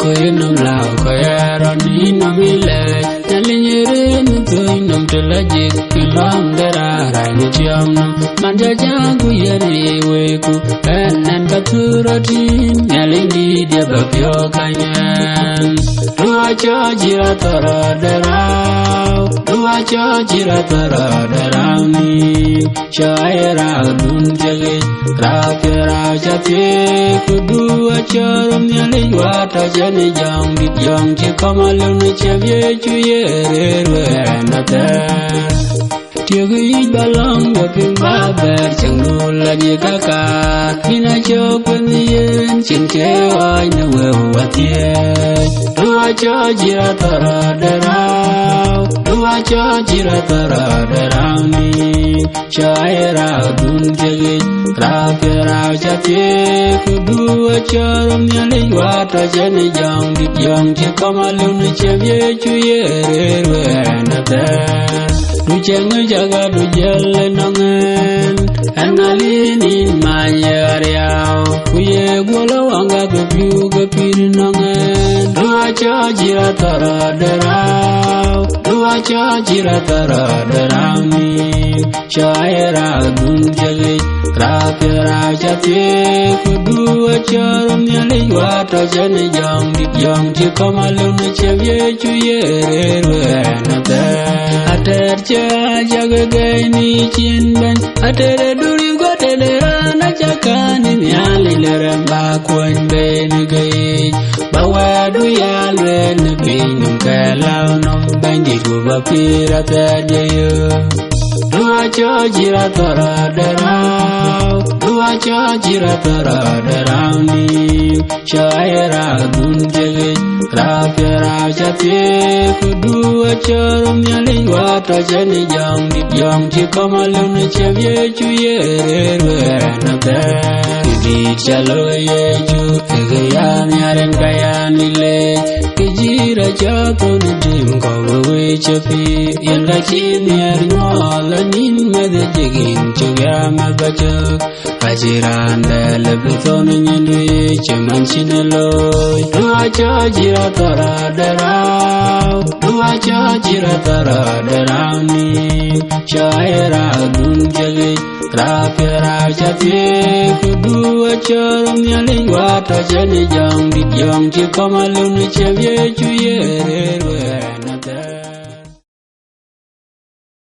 koy num lao koy aroni num ile nalinyere ntoy num telaje kilom derara ni chiamno manja jangu yeri weku enan baturati nalindi dia babyo kanyan dua jira tara derau dua jira tara derani shaira dun jage rakera jate kudua charam nyali wata jani jam dit jam che kamalun chevye chuyere renata tiagi balang gaping babar changula di kakak bina chokun yen ching chewai na wewatie dua jira tara derau dua jira tara derani shaira dun jage rakera jate kudua charam nyali wata jani jam dit jam che kamalun chevye chuyere renata du cheng jaga du jel nangen analini manyariao kuye gola wanga gopiu gopir nangen dua jira tara derau dua jira tara derani shaira dun jage rakera jate kudua charam nyali wata jani jam dit jam che kamalun chevye chuyere renata ater jagagani chinban atere duri gotele rana jakani miali leramba kwan ben gay bawadu yalwen binum kalau nom bandi guba pirata jayo dua jira tara derau dua jira tara derani shaira dun jage rakera jate kudua charam nyali wata jani jam dit jam che kamalun chevye chuyere renata di chalo ye ju kayan yaren kayan ile kijira chapon dim ko we chapi yanda chinyer nola nin med jigin chugya mabacho ajiranda lebton nyendu chaman chinelo dua jira tara derau dua jira tara derani shaira dun jage rakera jate kudua charam nyali wata jani jam dit jam che kamalun chevye chuyere